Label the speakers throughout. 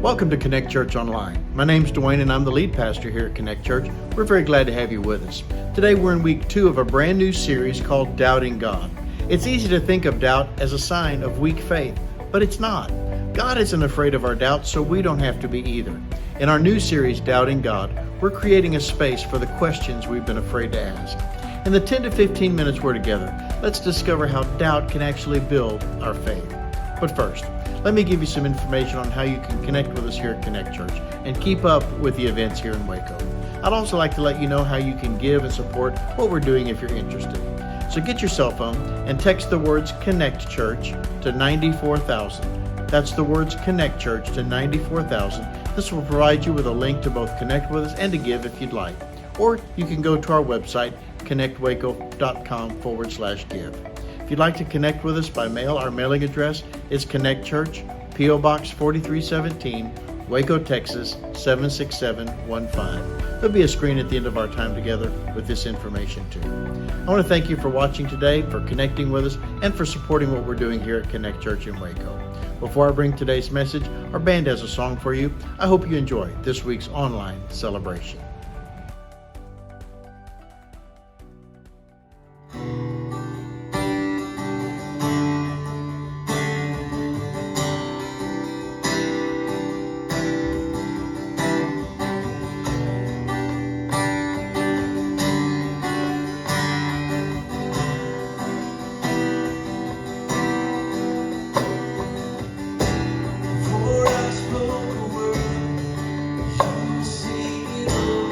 Speaker 1: Welcome to Connect Church Online. My name's Dwayne and I'm the lead pastor here at Connect Church. We're very glad to have you with us. Today we're in week 2 of a brand new series called Doubting God. It's easy to think of doubt as a sign of weak faith, but it's not. God isn't afraid of our doubts, so we don't have to be either. In our new series, Doubting God, we're creating a space for the questions we've been afraid to ask. In the 10 to 15 minutes we're together, let's discover how doubt can actually build our faith. But first, let me give you some information on how you can connect with us here at Connect Church and keep up with the events here in Waco. I'd also like to let you know how you can give and support what we're doing if you're interested. So get your cell phone and text the words Connect Church to 94,000. That's the words Connect Church to 94,000. This will provide you with a link to both connect with us and to give if you'd like. Or you can go to our website, connectwaco.com/give. If you'd like to connect with us by mail, our mailing address is Connect Church, P.O. Box 4317, Waco, Texas 76715. There'll be a screen at the end of our time together with this information too. I want to thank you for watching today, for connecting with us, and for supporting what we're doing here at Connect Church in Waco. Before I bring today's message, our band has a song for you. I hope you enjoy this week's online celebration.
Speaker 2: For I spoke a word, you see it all.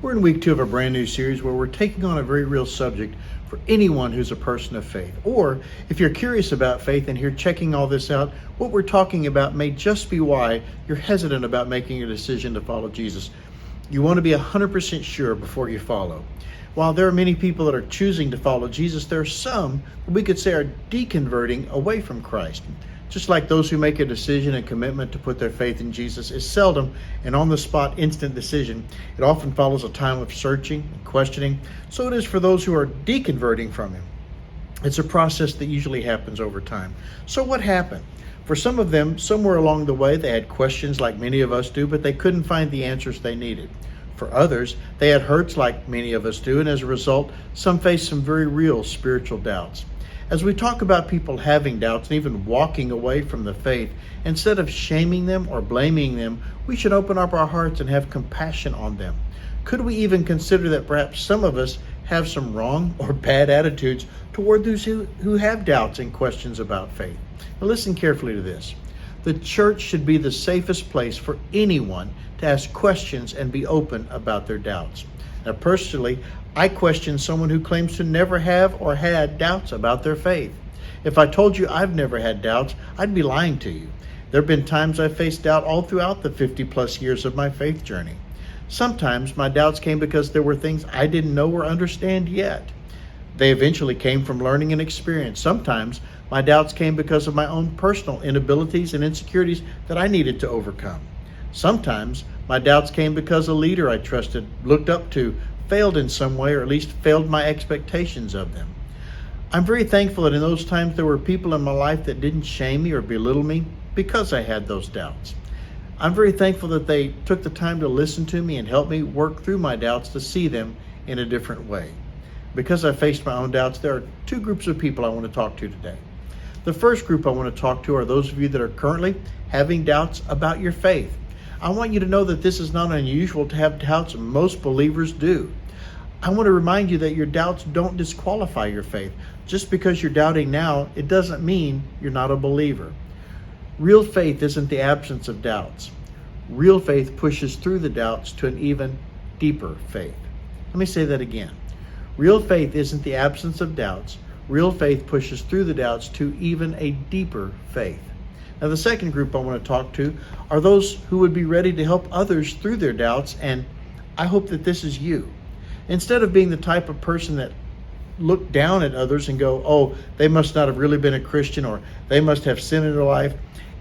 Speaker 1: We're in week 2 of a brand new series where we're taking on a very real subject for anyone who's a person of faith. Or if you're curious about faith and you're checking all this out, what we're talking about may just be why you're hesitant about making a decision to follow Jesus. You want to be 100% sure before you follow. While there are many people that are choosing to follow Jesus, there are some we could say are deconverting away from Christ. Just like those who make a decision and commitment to put their faith in Jesus is seldom an on-the-spot instant decision. It often follows a time of searching and questioning. So it is for those who are deconverting from Him. It's a process that usually happens over time. So what happened? For some of them, somewhere along the way, they had questions like many of us do, but they couldn't find the answers they needed. For others, they had hurts like many of us do, and as a result, some faced some very real spiritual doubts. As we talk about people having doubts and even walking away from the faith, instead of shaming them or blaming them, we should open up our hearts and have compassion on them. Could we even consider that perhaps some of us have some wrong or bad attitudes toward those who have doubts and questions about faith? Now listen carefully to this. The church should be the safest place for anyone to ask questions and be open about their doubts. Now personally, I question someone who claims to never have or had doubts about their faith. If I told you I've never had doubts, I'd be lying to you. There have been times I've faced doubt all throughout the 50 plus years of my faith journey. Sometimes my doubts came because there were things I didn't know or understand yet. They eventually came from learning and experience. Sometimes my doubts came because of my own personal inabilities and insecurities that I needed to overcome. Sometimes my doubts came because a leader I trusted, looked up to, failed in some way, or at least failed my expectations of them. I'm very thankful that in those times there were people in my life that didn't shame me or belittle me because I had those doubts. I'm very thankful that they took the time to listen to me and help me work through my doubts to see them in a different way. Because I faced my own doubts, there are two groups of people I want to talk to today. The first group I want to talk to are those of you that are currently having doubts about your faith. I want you to know that this is not unusual to have doubts. Most believers do. I want to remind you that your doubts don't disqualify your faith. Just because you're doubting now, it doesn't mean you're not a believer. Real faith isn't the absence of doubts. Real faith pushes through the doubts to an even deeper faith. Let me say that again. Real faith isn't the absence of doubts. Real faith pushes through the doubts to even a deeper faith. Now, the second group I want to talk to are those who would be ready to help others through their doubts, and I hope that this is you. Instead of being the type of person that look down at others and go, oh, they must not have really been a Christian, or they must have sin in their life,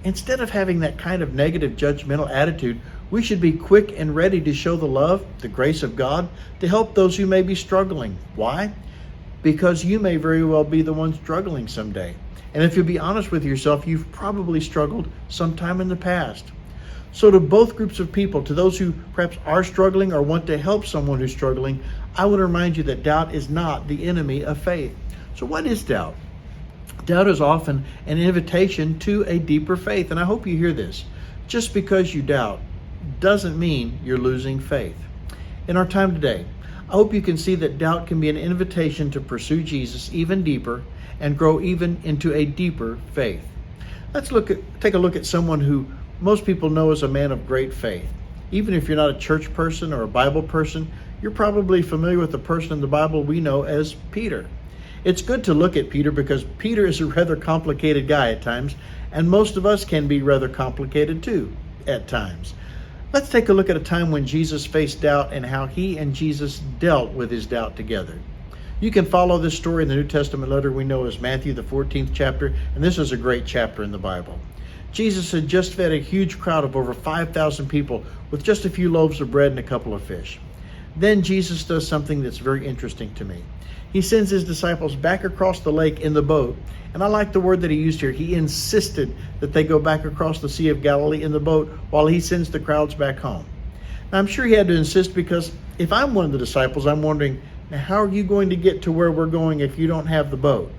Speaker 1: instead of having that kind of negative judgmental attitude, we should be quick and ready to show the love, the grace of God, to help those who may be struggling. Why? Because you may very well be the one struggling someday. And if you'll be honest with yourself, you've probably struggled sometime in the past. So to both groups of people, to those who perhaps are struggling or want to help someone who's struggling, I want to remind you that doubt is not the enemy of faith. So what is doubt? Doubt is often an invitation to a deeper faith. And I hope you hear this. Just because you doubt doesn't mean you're losing faith. In our time today, I hope you can see that doubt can be an invitation to pursue Jesus even deeper and grow even into a deeper faith. Let's take a look at someone who most people know as a man of great faith. Even if you're not a church person or a Bible person, you're probably familiar with the person in the Bible we know as Peter. It's good to look at Peter because Peter is a rather complicated guy at times, and most of us can be rather complicated too at times. Let's take a look at a time when Jesus faced doubt and how he and Jesus dealt with his doubt together. You can follow this story in the New Testament letter we know as Matthew, the 14th chapter, and this is a great chapter in the Bible. Jesus had just fed a huge crowd of over 5,000 people with just a few loaves of bread and a couple of fish. Then Jesus does something that's very interesting to me. He sends his disciples back across the lake in the boat, and I like the word that he used here. He insisted that they go back across the Sea of Galilee in the boat while he sends the crowds back home. Now, I'm sure he had to insist because if I'm one of the disciples, I'm wondering, now, how are you going to get to where we're going if you don't have the boat?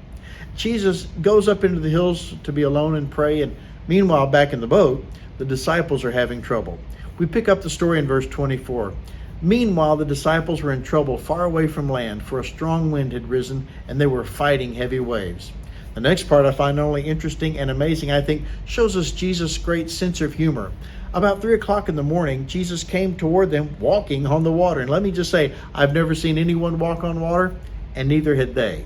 Speaker 1: Jesus goes up into the hills to be alone and pray, and meanwhile, back in the boat, the disciples are having trouble. We pick up the story in verse 24. Meanwhile, the disciples were in trouble far away from land, for a strong wind had risen, and they were fighting heavy waves. The next part I find not only interesting and amazing, I think shows us Jesus' great sense of humor. About 3 o'clock in the morning, Jesus came toward them walking on the water. And let me just say, I've never seen anyone walk on water, and neither had they.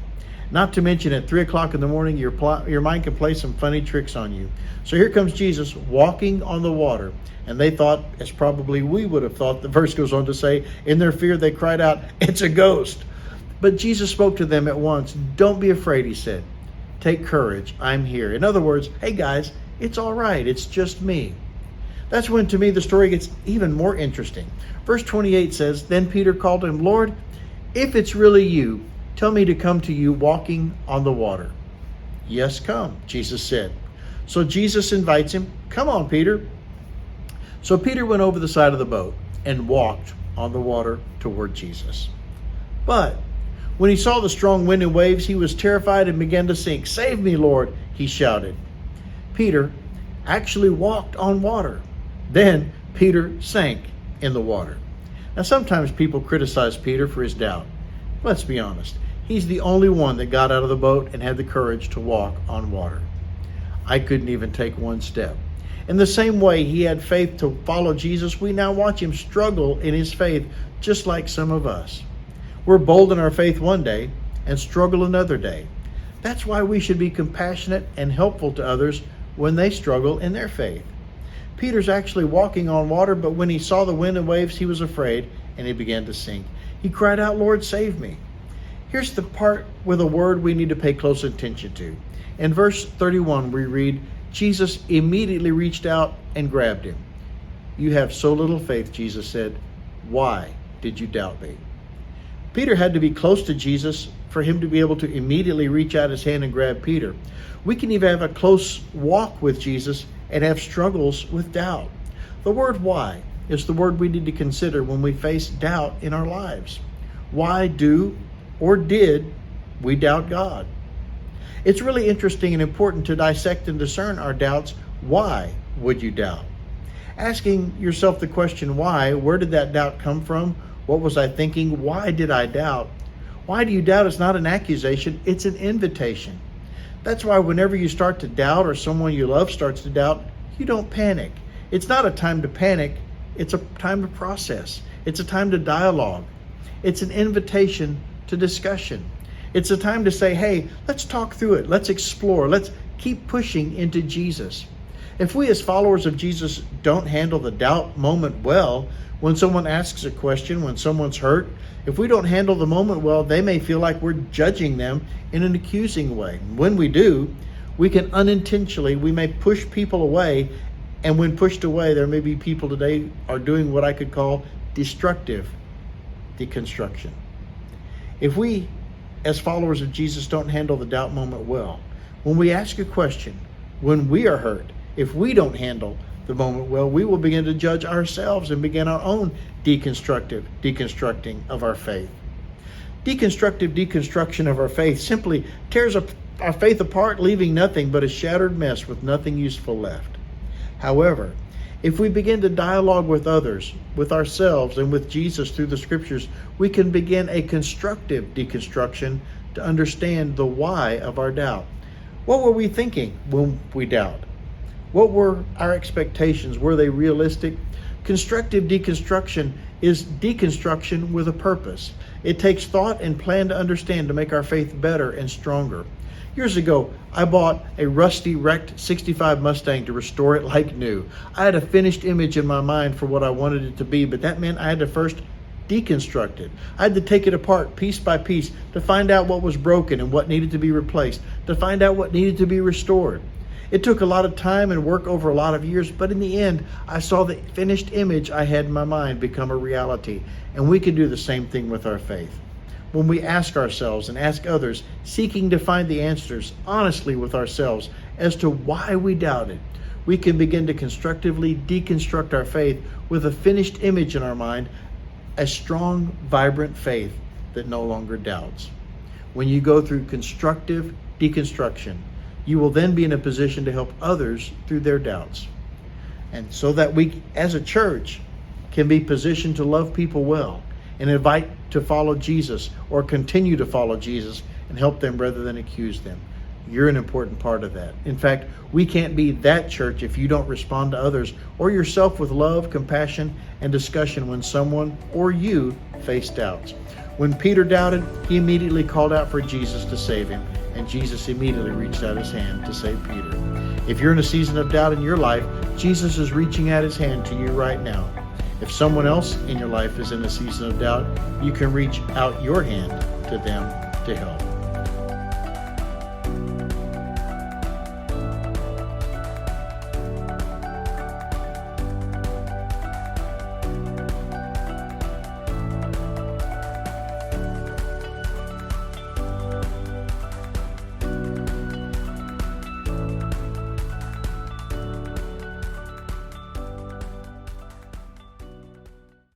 Speaker 1: Not to mention at 3 o'clock in the morning, your mind can play some funny tricks on you. So here comes Jesus walking on the water. And they thought, as probably we would have thought, the verse goes on to say, in their fear they cried out, "It's a ghost." But Jesus spoke to them at once. "Don't be afraid," he said. "Take courage, I'm here." In other words, hey guys, it's all right, it's just me. That's when, to me, the story gets even more interesting. Verse 28 says, "Then Peter called him, 'Lord, if it's really you, tell me to come to you walking on the water.' 'Yes, come,' Jesus said." So Jesus invites him, "Come on, Peter." So Peter went over the side of the boat and walked on the water toward Jesus. But when he saw the strong wind and waves, he was terrified and began to sink. "Save me, Lord," he shouted. Peter actually walked on water. Then Peter sank in the water. Now, sometimes people criticize Peter for his doubt. Let's be honest. He's the only one that got out of the boat and had the courage to walk on water. I couldn't even take one step. In the same way he had faith to follow Jesus, we now watch him struggle in his faith, just like some of us. We're bold in our faith one day and struggle another day. That's why we should be compassionate and helpful to others when they struggle in their faith. Peter's actually walking on water, but when he saw the wind and waves, he was afraid and he began to sink. He cried out, "Lord, save me." Here's the part with a word we need to pay close attention to. In verse 31, we read, Jesus immediately reached out and grabbed him. "You have so little faith," Jesus said. "Why did you doubt me?" Peter had to be close to Jesus for him to be able to immediately reach out his hand and grab Peter. We can even have a close walk with Jesus and have struggles with doubt. The word "why" is the word we need to consider when we face doubt in our lives. Why do or did we doubt God? It's really interesting and important to dissect and discern our doubts. Why would you doubt? Asking yourself the question, why? Where did that doubt come from? What was I thinking? Why did I doubt? Why do you doubt is not an accusation, it's an invitation. That's why whenever you start to doubt or someone you love starts to doubt, you don't panic. It's not a time to panic, it's a time to process. It's a time to dialogue. It's an invitation to discussion. It's a time to say, hey, let's talk through it. Let's explore. Let's keep pushing into Jesus. If we as followers of Jesus don't handle the doubt moment well, when someone asks a question, when someone's hurt, if we don't handle the moment well, they may feel like we're judging them in an accusing way. When we do, we can unintentionally, we may push people away, and when pushed away, there may be people today are doing what I could call destructive deconstruction. If we, as followers of Jesus, don't handle the doubt moment well, when we ask a question, when we are hurt, if we don't handle the moment well, we will begin to judge ourselves and begin our own deconstructing of our faith. Deconstructive deconstruction of our faith simply tears our faith apart, leaving nothing but a shattered mess with nothing useful left. However, if we begin to dialogue with others, with ourselves, and with Jesus through the scriptures, we can begin a constructive deconstruction to understand the why of our doubt. What were we thinking when we doubt? What were our expectations? Were they realistic? Constructive deconstruction is deconstruction with a purpose. It takes thought and plan to understand to make our faith better and stronger. Years ago, I bought a rusty, wrecked 65 Mustang to restore it like new. I had a finished image in my mind for what I wanted it to be, but that meant I had to first deconstruct it. I had to take it apart piece by piece to find out what was broken and what needed to be replaced, to find out what needed to be restored. It took a lot of time and work over a lot of years, but in the end, I saw the finished image I had in my mind become a reality. And we can do the same thing with our faith. When we ask ourselves and ask others, seeking to find the answers honestly with ourselves as to why we doubted, we can begin to constructively deconstruct our faith with a finished image in our mind, a strong, vibrant faith that no longer doubts. When you go through constructive deconstruction, you will then be in a position to help others through their doubts. And so that we, as a church, can be positioned to love people well and invite to follow Jesus or continue to follow Jesus and help them rather than accuse them. You're an important part of that. In fact, we can't be that church if you don't respond to others or yourself with love, compassion, and discussion when someone or you face doubts. When Peter doubted, he immediately called out for Jesus to save him, and Jesus immediately reached out his hand to save Peter. If you're in a season of doubt in your life, Jesus is reaching out his hand to you right now. If someone else in your life is in a season of doubt, you can reach out your hand to them to help.